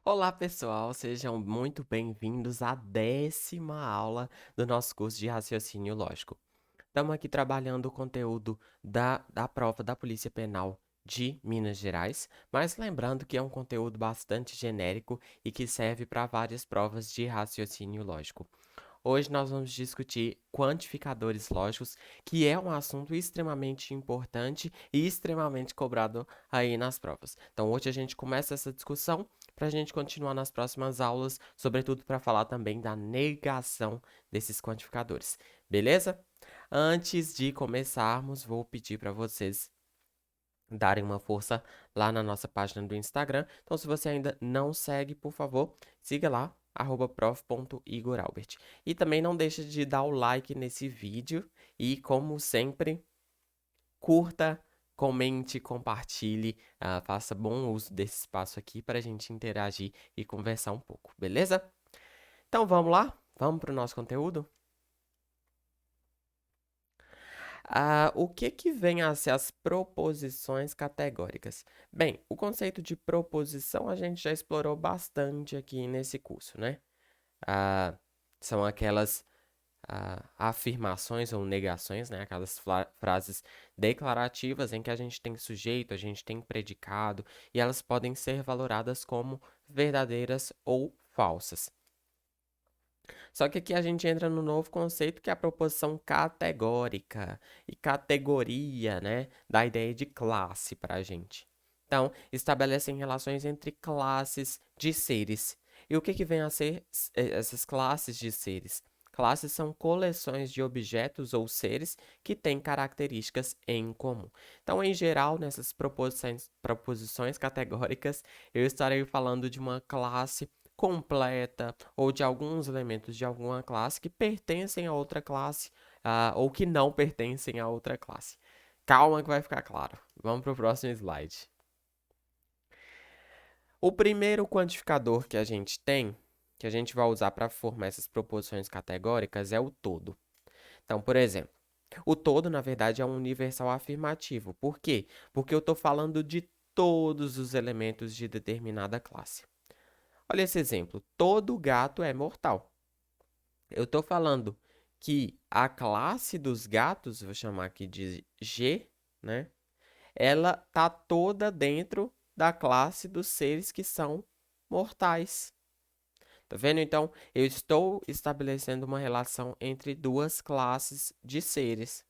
Olá, pessoal, sejam muito bem-vindos à 10ª aula do nosso curso de raciocínio lógico. Estamos aqui trabalhando o conteúdo da prova da Polícia Penal de Minas Gerais, mas lembrando que é um conteúdo bastante genérico e que serve para várias provas de raciocínio lógico. Hoje nós vamos discutir quantificadores lógicos, que é um assunto extremamente importante e extremamente cobrado aí nas provas. Então, hoje a gente começa essa discussão para a gente continuar nas próximas aulas, sobretudo para falar também da negação desses quantificadores. Beleza? Antes de começarmos, vou pedir para vocês darem uma força lá na nossa página do Instagram. Então, se você ainda não segue, por favor, siga lá, @prof.igoralbert. E também não deixe de dar o like nesse vídeo e, como sempre, curta, comente, compartilhe, faça bom uso desse espaço aqui para a gente interagir e conversar um pouco, beleza? Então, vamos lá? Vamos para o nosso conteúdo? O que vem a ser as proposições categóricas? Bem, o conceito de proposição a gente já explorou bastante aqui nesse curso, né? Ah, são aquelas afirmações ou negações, né? Aquelas frases declarativas em que a gente tem sujeito, a gente tem predicado, e elas podem ser valoradas como verdadeiras ou falsas. Só que aqui a gente entra no novo conceito que é a proposição categórica e categoria, né? Da ideia de classe para a gente. Então, estabelecem relações entre classes de seres. E o que vem a ser essas classes de seres? Classes são coleções de objetos ou seres que têm características em comum. Então, em geral, nessas proposições categóricas, eu estarei falando de uma classe completa ou de alguns elementos de alguma classe que pertencem a outra classe, ou que não pertencem a outra classe. Calma que vai ficar claro. Vamos para o próximo slide. O primeiro quantificador que a gente tem, que a gente vai usar para formar essas proposições categóricas, é o todo. Então, por exemplo, o todo, na verdade, é um universal afirmativo. Por quê? Porque eu estou falando de todos os elementos de determinada classe. Olha esse exemplo. Todo gato é mortal. Eu estou falando que a classe dos gatos, vou chamar aqui de G, né? Ela tá toda dentro da classe dos seres que são mortais. Tá vendo? Então, eu estou estabelecendo uma relação entre duas classes de seres.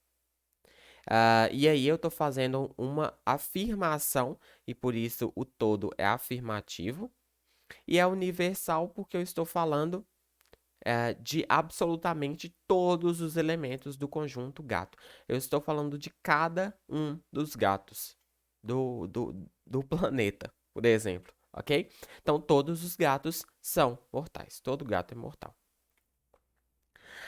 E aí eu estou fazendo uma afirmação, e por isso o todo é afirmativo. E é universal porque eu estou falando de absolutamente todos os elementos do conjunto gato. Eu estou falando de cada um dos gatos do planeta, por exemplo, ok? Então, todos os gatos são mortais. Todo gato é mortal.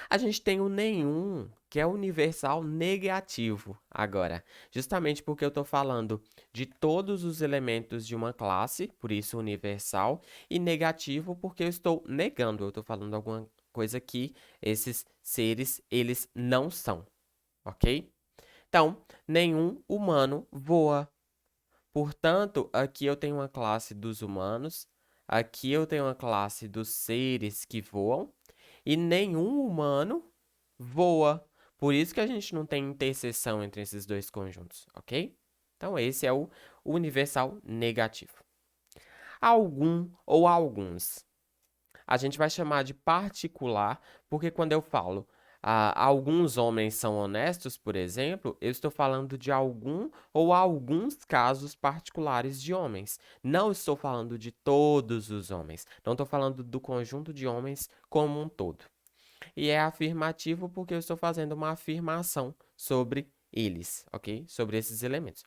A gente tem o nenhum, que é universal negativo agora. Justamente porque eu estou falando de todos os elementos de uma classe, por isso universal, e negativo porque eu estou negando, eu estou falando alguma coisa que esses seres, eles não são, ok? Então, nenhum humano voa. Portanto, aqui eu tenho uma classe dos humanos, aqui eu tenho uma classe dos seres que voam, e nenhum humano voa. Por isso que a gente não tem interseção entre esses dois conjuntos, ok? Então, esse é o universal negativo. Algum ou alguns. A gente vai chamar de particular, porque quando eu falo alguns homens são honestos, por exemplo, eu estou falando de algum ou alguns casos particulares de homens. Não estou falando de todos os homens. Não estou falando do conjunto de homens como um todo. E é afirmativo porque eu estou fazendo uma afirmação sobre eles, ok? Sobre esses elementos.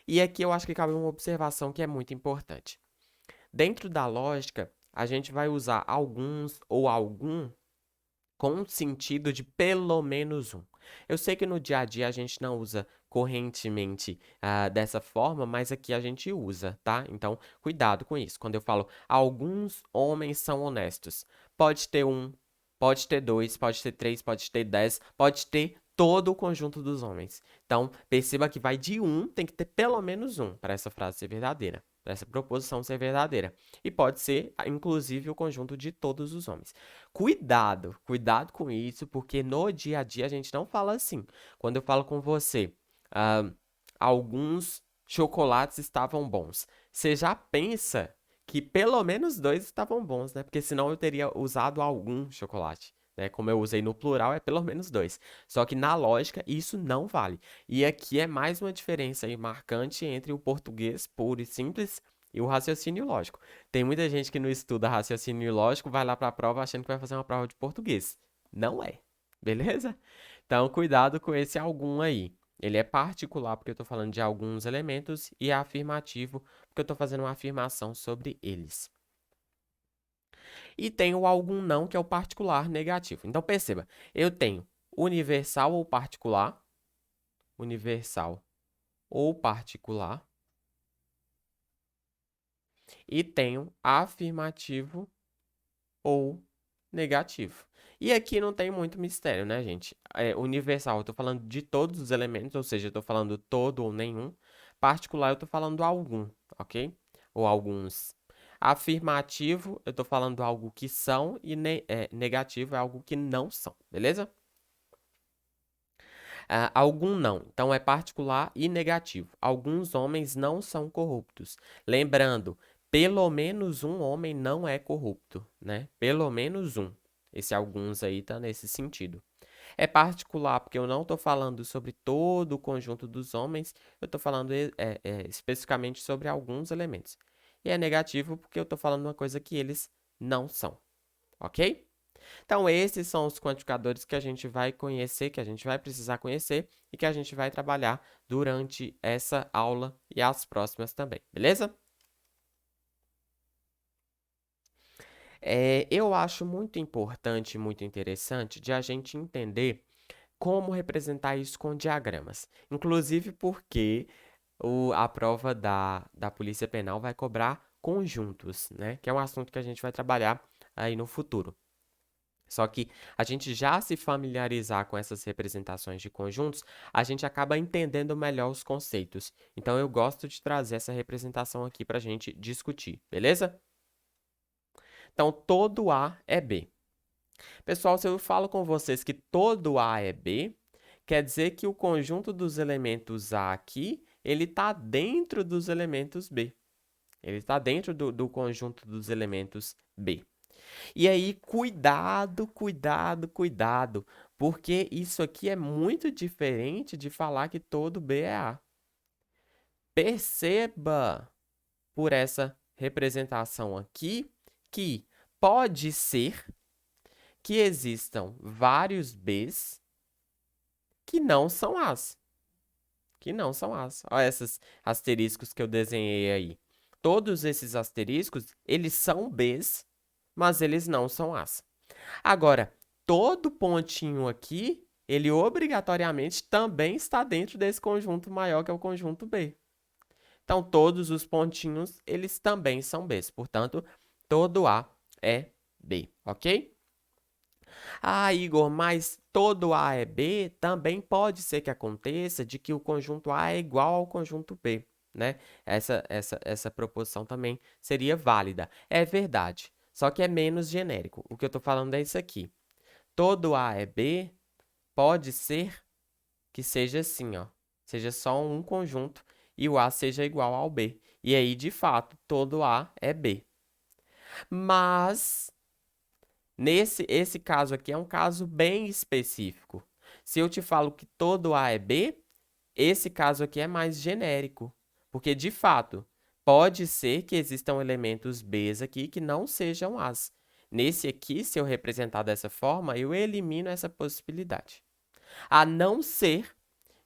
E aqui eu acho que cabe uma observação que é muito importante. Dentro da lógica, a gente vai usar alguns ou algum com o sentido de pelo menos um. Eu sei que no dia a dia a gente não usa correntemente dessa forma, mas aqui a gente usa, tá? Então, cuidado com isso. Quando eu falo alguns homens são honestos, pode ter um, pode ter dois, pode ter três, pode ter 10, pode ter todo o conjunto dos homens. Então, perceba que vai de um, tem que ter pelo menos um para essa frase ser verdadeira. para essa proposição ser verdadeira. E pode ser, inclusive, o conjunto de todos os homens. Cuidado, cuidado com isso, porque no dia a dia a gente não fala assim. Quando eu falo com você, ah, alguns chocolates estavam bons. Você já pensa que pelo menos dois estavam bons, né? Porque senão eu teria usado algum chocolate. Né? Como eu usei no plural, é pelo menos dois. Só que na lógica, isso não vale. E aqui é mais uma diferença aí marcante entre o português puro e simples e o raciocínio lógico. Tem muita gente que não estuda raciocínio lógico, vai lá para a prova achando que vai fazer uma prova de português. Não é. Beleza? Então, cuidado com esse algum aí. Ele é particular porque eu estou falando de alguns elementos e é afirmativo porque eu estou fazendo uma afirmação sobre eles. E tem o algum não, que é o particular negativo. Então, perceba, eu tenho universal ou particular, universal ou particular, e tenho afirmativo ou negativo. E aqui não tem muito mistério, né, gente? Universal, eu estou falando de todos os elementos, ou seja, eu estou falando todo ou nenhum. Particular, eu estou falando algum, ok? Ou alguns. Afirmativo, eu estou falando algo que são e negativo é algo que não são, beleza? Algum não. Então, é particular e negativo. Alguns homens não são corruptos. Lembrando, pelo menos um homem não é corrupto, né? Pelo menos um. Esse alguns aí tá nesse sentido. É particular porque eu não estou falando sobre todo o conjunto dos homens, eu estou falando especificamente sobre alguns elementos. E é negativo porque eu estou falando uma coisa que eles não são, ok? Então, esses são os quantificadores que a gente vai conhecer, que a gente vai precisar conhecer e que a gente vai trabalhar durante essa aula e as próximas também, beleza? Eu acho muito importante, muito interessante de a gente entender como representar isso com diagramas. Inclusive porque a prova da Polícia Penal vai cobrar conjuntos, né? Que é um assunto que a gente vai trabalhar aí no futuro. Só que a gente já se familiarizar com essas representações de conjuntos, a gente acaba entendendo melhor os conceitos. Então, eu gosto de trazer essa representação aqui para a gente discutir, beleza? Então, todo A é B. Pessoal, se eu falo com vocês que todo A é B, quer dizer que o conjunto dos elementos A aqui, ele está dentro dos elementos B. Ele está dentro do conjunto dos elementos B. E aí, cuidado, cuidado, cuidado, porque isso aqui é muito diferente de falar que todo B é A. Perceba por essa representação aqui que pode ser que existam vários Bs que não são As. Que não são As. Olha esses asteriscos que eu desenhei aí. Todos esses asteriscos, eles são Bs, mas eles não são As. Agora, todo pontinho aqui, ele obrigatoriamente também está dentro desse conjunto maior que é o conjunto B. Então, todos os pontinhos, eles também são Bs. Portanto, todo A é B, ok? Ah, Igor, mas todo A é B? Também pode ser que aconteça de que o conjunto A é igual ao conjunto B, né? Essa proposição também seria válida. É verdade, só que é menos genérico. O que eu estou falando é isso aqui. Todo A é B, pode ser que seja assim, ó. Seja só um conjunto e o A seja igual ao B. E aí, de fato, todo A é B. Mas esse caso aqui é um caso bem específico. Se eu te falo que todo A é B, esse caso aqui é mais genérico, porque de fato pode ser que existam elementos Bs aqui que não sejam As. Nesse aqui, se eu representar dessa forma, eu elimino essa possibilidade. A não ser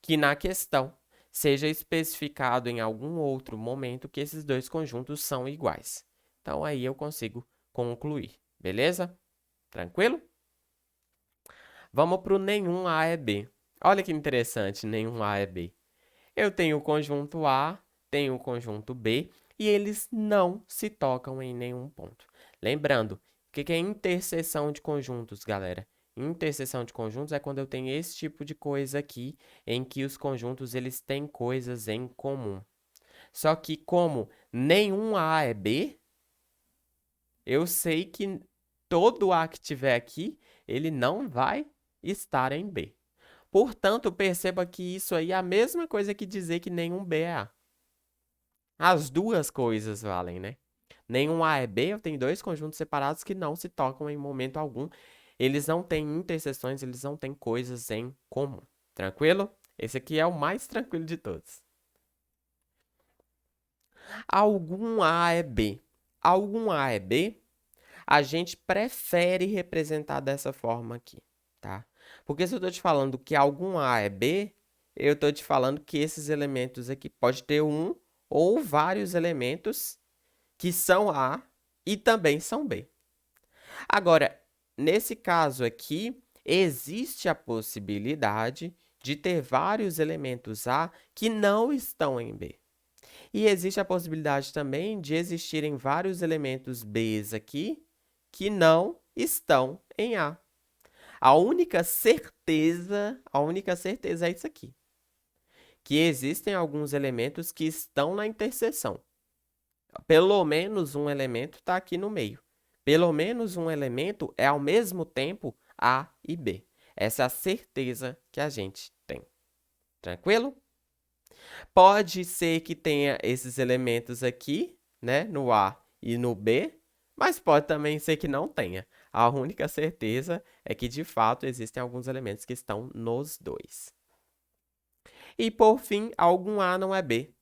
que na questão seja especificado em algum outro momento que esses dois conjuntos são iguais. Então aí eu consigo concluir, beleza? Tranquilo? Vamos para o nenhum A é B. Olha que interessante, nenhum A é B. Eu tenho o conjunto A, tenho o conjunto B, e eles não se tocam em nenhum ponto. Lembrando, o que é interseção de conjuntos, galera? Interseção de conjuntos é quando eu tenho esse tipo de coisa aqui, em que os conjuntos eles têm coisas em comum. Só que como nenhum A é B, eu sei que todo A que tiver aqui, ele não vai estar em B. Portanto, perceba que isso aí é a mesma coisa que dizer que nenhum B é A. As duas coisas valem, né? Nenhum A é B, eu tenho dois conjuntos separados que não se tocam em momento algum. Eles não têm interseções, eles não têm coisas em comum. Tranquilo? Esse aqui é o mais tranquilo de todos. Algum A é B. Algum A é B, a gente prefere representar dessa forma aqui, tá? Porque se eu estou te falando que algum A é B, eu estou te falando que esses elementos aqui pode ter um ou vários elementos que são A e também são B. Agora, nesse caso aqui, existe a possibilidade de ter vários elementos A que não estão em B. E existe a possibilidade também de existirem vários elementos Bs aqui que não estão em A. A única certeza é isso aqui, que existem alguns elementos que estão na interseção. Pelo menos um elemento está aqui no meio. Pelo menos um elemento é ao mesmo tempo A e B. Essa é a certeza que a gente tem. Tranquilo? Pode ser que tenha esses elementos aqui, né, no A e no B, mas pode também ser que não tenha. A única certeza é que, de fato, existem alguns elementos que estão nos dois. E, por fim, algum A não é B.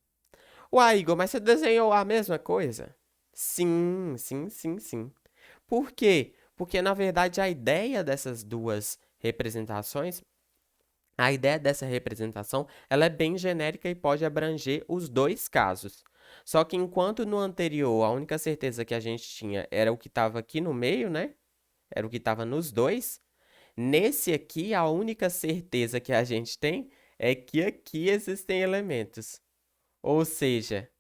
Uai, Igor, mas você desenhou a mesma coisa? Sim, sim, sim, sim. Por quê? Porque, na verdade, a ideia dessas duas representações, a ideia dessa representação, ela é bem genérica e pode abranger os dois casos. Só que enquanto no anterior a única certeza que a gente tinha era o que estava aqui no meio, né? Era o que estava nos dois. Nesse aqui, a única certeza que a gente tem é que aqui existem elementos. Ou seja,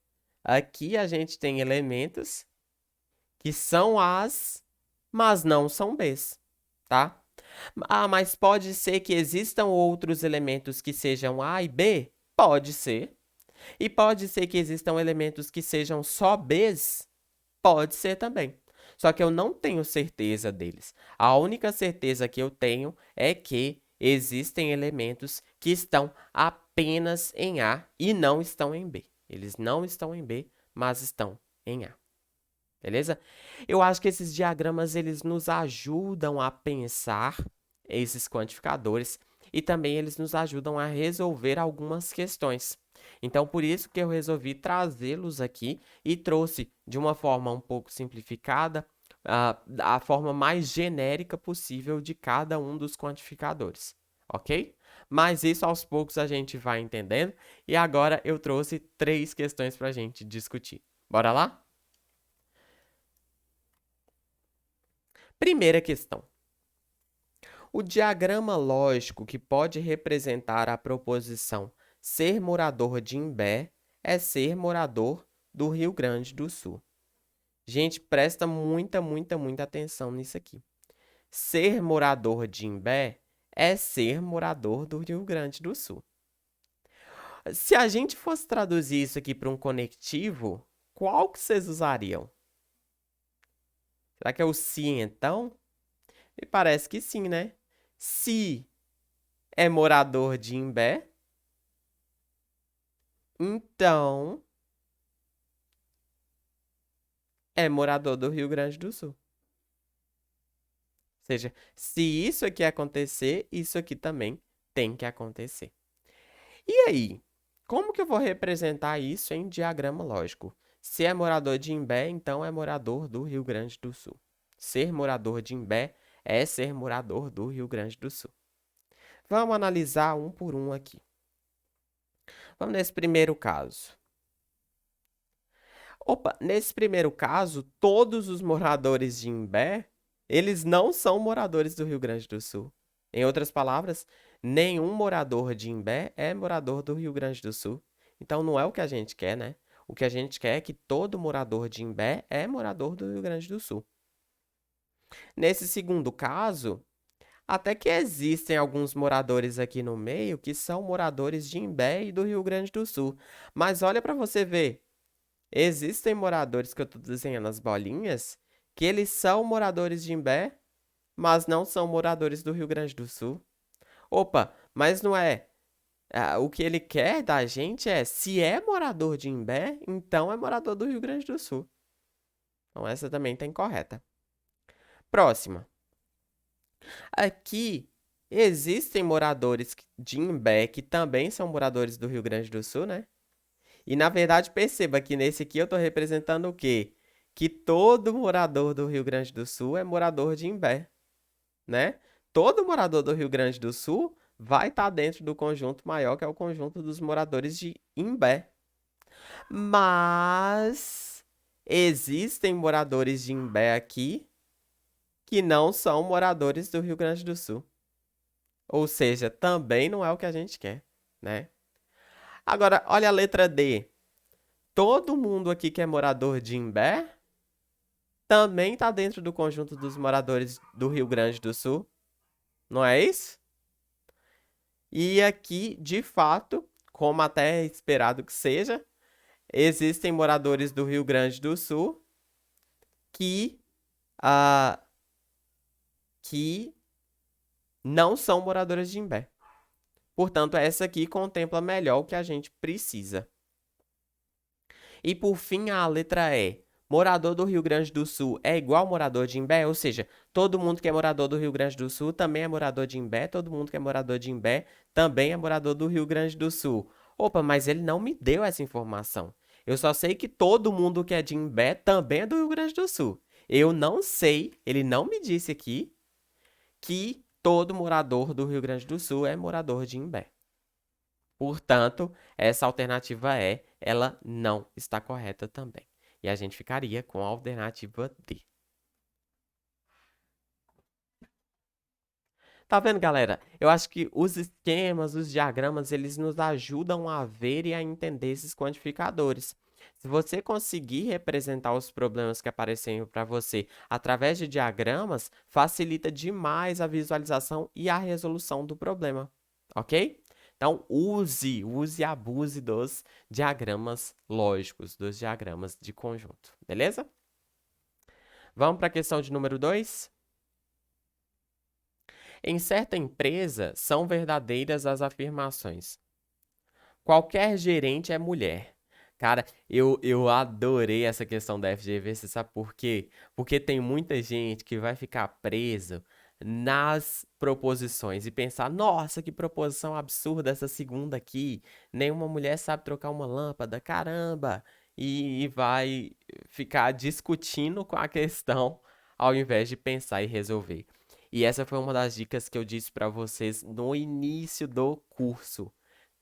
aqui a gente tem elementos que são As, mas não são Bs, tá? Ah, mas pode ser que existam outros elementos que sejam A e B? Pode ser. E pode ser que existam elementos que sejam só Bs? Pode ser também. Só que eu não tenho certeza deles. A única certeza que eu tenho é que existem elementos que estão apenas em A e não estão em B. Eles não estão em B, mas estão em A. Beleza? Eu acho que esses diagramas eles nos ajudam a pensar esses quantificadores e também eles nos ajudam a resolver algumas questões. Então, por isso que eu resolvi trazê-los aqui e trouxe de uma forma um pouco simplificada a forma mais genérica possível de cada um dos quantificadores, ok? Mas isso aos poucos a gente vai entendendo e agora eu trouxe 3 questões para a gente discutir. Bora lá? Primeira questão. O diagrama lógico que pode representar a proposição ser morador de Imbé é ser morador do Rio Grande do Sul. Gente, presta muita atenção nisso aqui. Ser morador de Imbé é ser morador do Rio Grande do Sul. Se a gente fosse traduzir isso aqui para um conectivo, qual que vocês usariam? Será que é o se então? Me parece que sim, né? Se é morador de Imbé, então é morador do Rio Grande do Sul. Ou seja, se isso aqui acontecer, isso aqui também tem que acontecer. E aí, como que eu vou representar isso em diagrama lógico? Se é morador de Imbé, então é morador do Rio Grande do Sul. Ser morador de Imbé é ser morador do Rio Grande do Sul. Vamos analisar um por um aqui. Vamos nesse primeiro caso. Opa, nesse primeiro caso, todos os moradores de Imbé, eles não são moradores do Rio Grande do Sul. Em outras palavras, nenhum morador de Imbé é morador do Rio Grande do Sul. Então, não é o que a gente quer, né? O que a gente quer é que todo morador de Imbé é morador do Rio Grande do Sul. Nesse segundo caso, Até que existem alguns moradores aqui no meio que são moradores de Imbé e do Rio Grande do Sul. Mas olha para você ver, existem moradores que eu estou desenhando as bolinhas, que eles são moradores de Imbé, mas não são moradores do Rio Grande do Sul. Opa, mas não é. O que ele quer da gente é, se é morador de Imbé, então é morador do Rio Grande do Sul. Então essa também está incorreta. Próxima. Aqui existem moradores de Imbé que também são moradores do Rio Grande do Sul, né? E na verdade, perceba que nesse aqui eu estou representando o quê? Que todo morador do Rio Grande do Sul é morador de Imbé, né? Todo morador do Rio Grande do Sul vai estar dentro do conjunto maior, que é o conjunto dos moradores de Imbé. Mas existem moradores de Imbé aqui que não são moradores do Rio Grande do Sul. Ou seja, também não é o que a gente quer, né? Agora, olha a letra D. Todo mundo aqui que é morador de Imbé também está dentro do conjunto dos moradores do Rio Grande do Sul, não é isso? E aqui, de fato, como até é esperado que seja, existem moradores do Rio Grande do Sul que, ah, que não são moradores de Imbé. Portanto, essa aqui contempla melhor o que a gente precisa. E por fim, a letra E. Morador do Rio Grande do Sul é igual morador de Imbé? Ou seja, todo mundo que é morador do Rio Grande do Sul também é morador de Imbé, todo mundo que é morador de Imbé também é morador do Rio Grande do Sul. Opa, mas ele não me deu essa informação. Eu só sei que todo mundo que é de Imbé também é do Rio Grande do Sul. Eu não sei, ele não me disse aqui que todo morador do Rio Grande do Sul é morador de Imbé. Portanto, essa alternativa E, ela não está correta também. E a gente ficaria com a alternativa D. Tá vendo, galera? Eu acho que os esquemas, os diagramas, eles nos ajudam a ver e a entender esses quantificadores. Se você conseguir representar os problemas que aparecem para você através de diagramas, facilita demais a visualização e a resolução do problema, ok? Então, use e abuse dos diagramas lógicos, dos diagramas de conjunto, beleza? Vamos para a questão de número 2? Em certa empresa, são verdadeiras as afirmações: qualquer gerente é mulher. Cara, eu adorei essa questão da FGV, você sabe por quê? Porque tem muita gente que vai ficar preso nas proposições e pensar, nossa, que proposição absurda essa segunda aqui. Nenhuma mulher sabe trocar uma lâmpada, caramba! E vai ficar discutindo com a questão ao invés de pensar e resolver. E essa foi uma das dicas que eu disse para vocês no início do curso.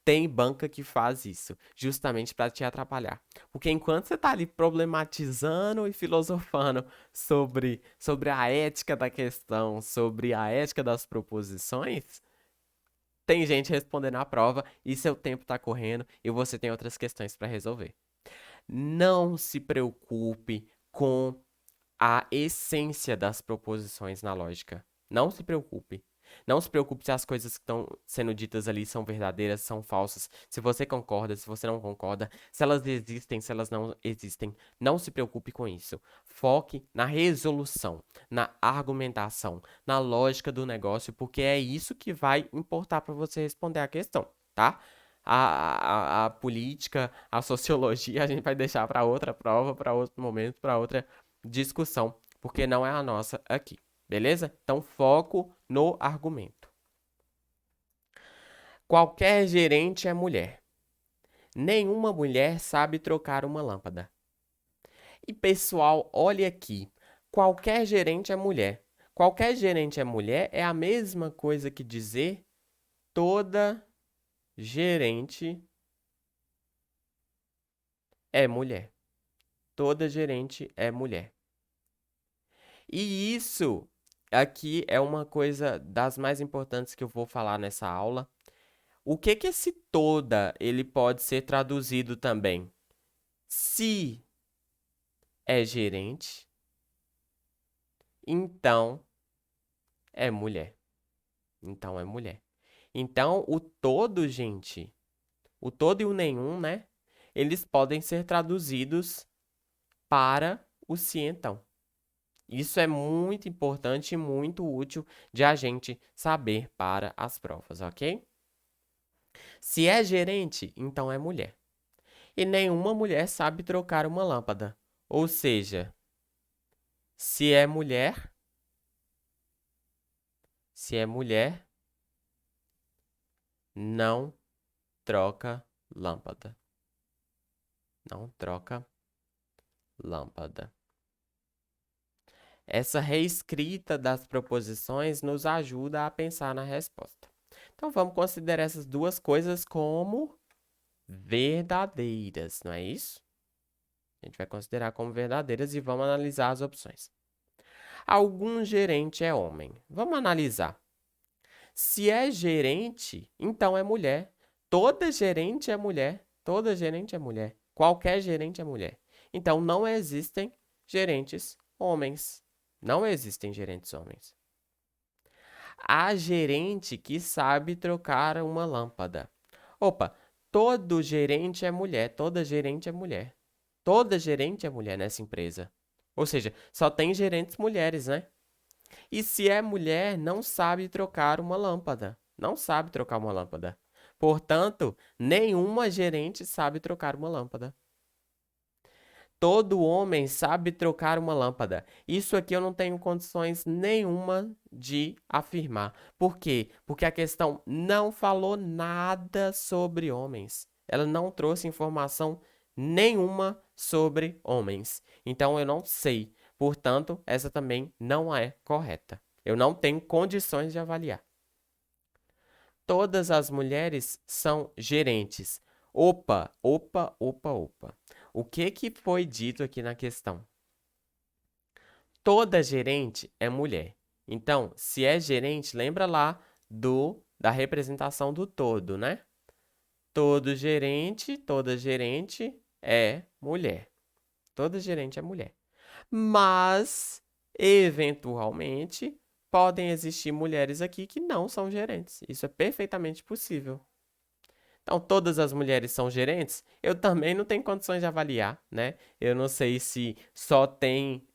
Tem banca que faz isso, justamente para te atrapalhar. Porque enquanto você está ali problematizando e filosofando sobre a ética da questão, sobre a ética das proposições, tem gente respondendo a prova e seu tempo está correndo e você tem outras questões para resolver. Não se preocupe com a essência das proposições na lógica. Não se preocupe. Não se preocupe se as coisas que estão sendo ditas ali são verdadeiras, são falsas. Se você concorda, se você não concorda, se elas existem, se elas não existem. Não se preocupe com isso. Foque na resolução, na argumentação, na lógica do negócio, porque é isso que vai importar para você responder a questão, tá? A política, a sociologia, a gente vai deixar para outra prova, para outro momento, para outra discussão, porque não é a nossa aqui, beleza? Então, foco no argumento. Qualquer gerente é mulher. Nenhuma mulher sabe trocar uma lâmpada. E pessoal, olha aqui. Qualquer gerente é mulher. Qualquer gerente é mulher é a mesma coisa que dizer toda gerente é mulher. Toda gerente é mulher. E isso aqui é uma coisa das mais importantes que eu vou falar nessa aula. O que que esse toda ele pode ser traduzido também? Se é gerente, então é mulher. Então é mulher. Então, o todo, gente, o todo e o nenhum, né? Eles podem ser traduzidos para o se então. Isso é muito importante e muito útil de a gente saber para as provas, ok? Se é gerente, então é mulher. E nenhuma mulher sabe trocar uma lâmpada. Ou seja, se é mulher, não troca lâmpada. Não troca lâmpada. Essa reescrita das proposições nos ajuda a pensar na resposta. Então, vamos considerar essas duas coisas como verdadeiras, não é isso? A gente vai considerar como verdadeiras e vamos analisar as opções. Algum gerente é homem. Vamos analisar. Se é gerente, então é mulher. Toda gerente é mulher. Toda gerente é mulher. Qualquer gerente é mulher. Então, não existem gerentes homens. Não existem gerentes homens. Há gerente que sabe trocar uma lâmpada. Opa, todo gerente é mulher. Toda gerente é mulher. Toda gerente é mulher nessa empresa. Ou seja, só tem gerentes mulheres, né? E se é mulher, não sabe trocar uma lâmpada. Não sabe trocar uma lâmpada. Portanto, nenhuma gerente sabe trocar uma lâmpada. Todo homem sabe trocar uma lâmpada. Isso aqui eu não tenho condições nenhuma de afirmar. Por quê? Porque a questão não falou nada sobre homens. Ela não trouxe informação nenhuma sobre homens. Então eu não sei. Portanto, essa também não é correta. Eu não tenho condições de avaliar. Todas as mulheres são gerentes. Opa, opa, opa, opa. O que foi dito aqui na questão? Toda gerente é mulher. Então, se é gerente, lembra lá da representação do todo, né? Toda gerente é mulher. Toda gerente é mulher. Mas, eventualmente, podem existir mulheres aqui que não são gerentes. Isso é perfeitamente possível. Então, todas as mulheres são gerentes? Eu também não tenho condições de avaliar, né? Eu não sei se só tem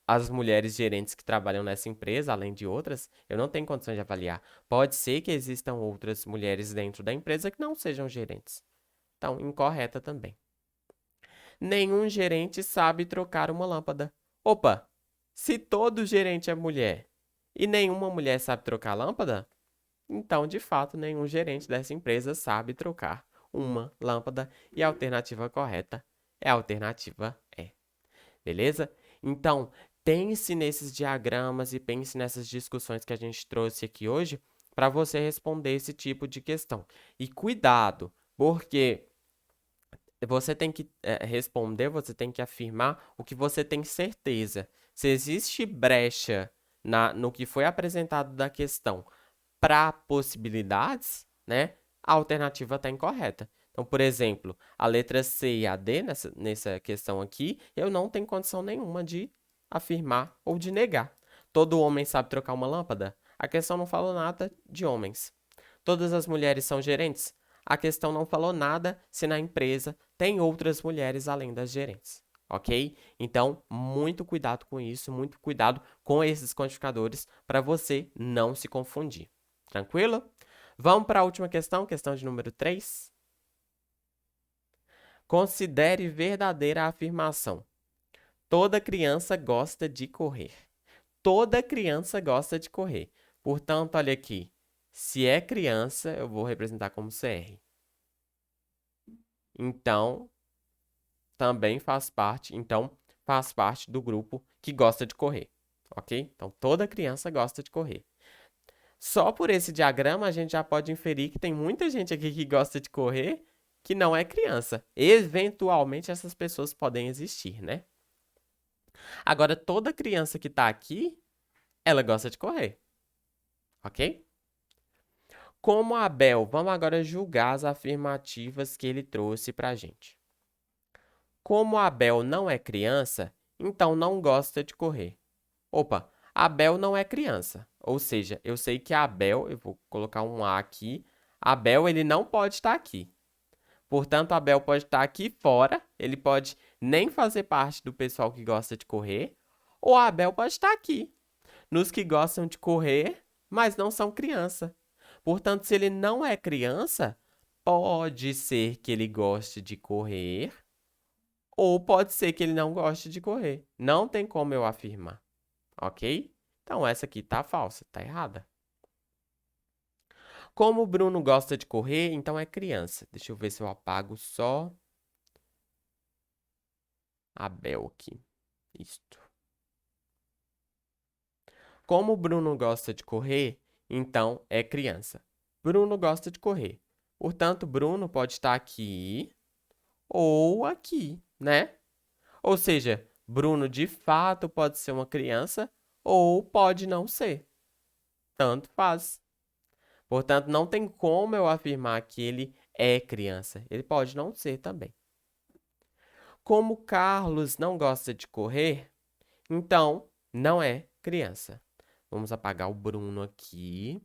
as mulheres gerentes que trabalham nessa empresa, além de outras. Eu não tenho condições de avaliar. Pode ser que existam outras mulheres dentro da empresa que não sejam gerentes. Então, incorreta também. Nenhum gerente sabe trocar uma lâmpada. Opa! Se todo gerente é mulher e nenhuma mulher sabe trocar lâmpada, então, de fato, nenhum gerente dessa empresa sabe trocar uma lâmpada e a alternativa correta é a alternativa E. Beleza? Então, pense nesses diagramas e pense nessas discussões que a gente trouxe aqui hoje para você responder esse tipo de questão. E cuidado, porque você tem que responder, você tem que afirmar o que você tem certeza. Se existe brecha no que foi apresentado da questão para possibilidades, né, a alternativa está incorreta. Então, por exemplo, a letra C e a D nessa questão aqui, eu não tenho condição nenhuma de afirmar ou de negar. Todo homem sabe trocar uma lâmpada? A questão não falou nada de homens. Todas as mulheres são gerentes? A questão não falou nada se na empresa tem outras mulheres além das gerentes. Ok? Então, muito cuidado com isso, muito cuidado com esses quantificadores para você não se confundir. Tranquilo? Vamos para a última questão, questão de número 3. Considere verdadeira a afirmação. Toda criança gosta de correr. Toda criança gosta de correr. Portanto, olha aqui. Se é criança, eu vou representar como CR. Então, também faz parte, do grupo que gosta de correr, ok? Então, toda criança gosta de correr. Só por esse diagrama, a gente já pode inferir que tem muita gente aqui que gosta de correr que não é criança. Eventualmente, essas pessoas podem existir, né? Agora, toda criança que está aqui, ela gosta de correr, ok? Como Abel, vamos agora julgar as afirmativas que ele trouxe para a gente. Como Abel não é criança, então não gosta de correr. Opa, Abel não é criança. Ou seja, eu sei que Abel, eu vou colocar um A aqui, Abel ele não pode estar aqui. Portanto, Abel pode estar aqui fora, ele pode nem fazer parte do pessoal que gosta de correr, ou Abel pode estar aqui, nos que gostam de correr, mas não são criança. Portanto, se ele não é criança, pode ser que ele goste de correr, ou pode ser que ele não goste de correr. Não tem como eu afirmar, ok? Então, essa aqui tá falsa, tá errada. Como o Bruno gosta de correr, então é criança. Deixa eu ver se eu apago só Abel aqui. Isto. Como o Bruno gosta de correr, então é criança. Bruno gosta de correr. Portanto, Bruno pode estar aqui ou aqui, né? Ou seja, Bruno de fato pode ser uma criança ou pode não ser. Tanto faz. Portanto, não tem como eu afirmar que ele é criança. Ele pode não ser também. Como Carlos não gosta de correr, então não é criança. Vamos apagar o Bruno aqui.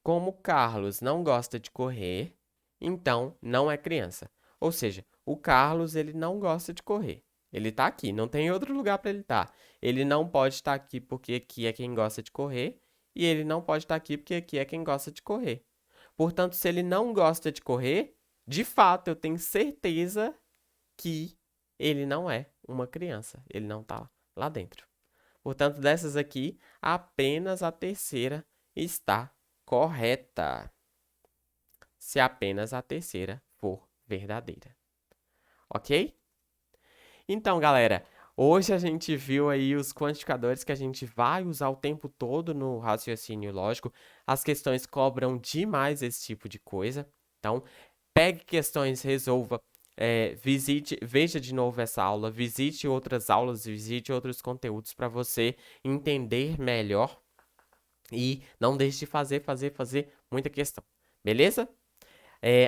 Como Carlos não gosta de correr, então não é criança. Ou seja, o Carlos ele não gosta de correr. Ele está aqui, não tem outro lugar para ele estar. Ele não pode estar aqui porque aqui é quem gosta de correr, e ele não pode estar aqui porque aqui é quem gosta de correr. Portanto, se ele não gosta de correr, de fato, eu tenho certeza que ele não é uma criança. Ele não está lá dentro. Portanto, dessas aqui, apenas a terceira está correta. Se apenas a terceira for verdadeira. Ok? Então, galera, hoje a gente viu aí os quantificadores que a gente vai usar o tempo todo no raciocínio lógico. As questões cobram demais esse tipo de coisa. Então, pegue questões, resolva, veja de novo essa aula, visite outras aulas, visite outros conteúdos para você entender melhor e não deixe de fazer muita questão, beleza?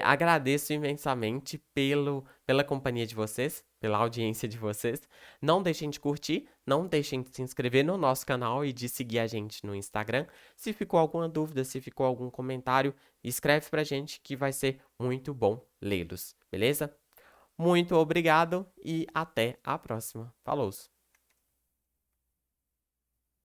Agradeço imensamente pela companhia de vocês, pela audiência de vocês. Não deixem de curtir, não deixem de se inscrever no nosso canal e de seguir a gente no Instagram. Se ficou alguma dúvida, se ficou algum comentário, escreve pra gente que vai ser muito bom lê-los, beleza? Muito obrigado e até a próxima. Falou!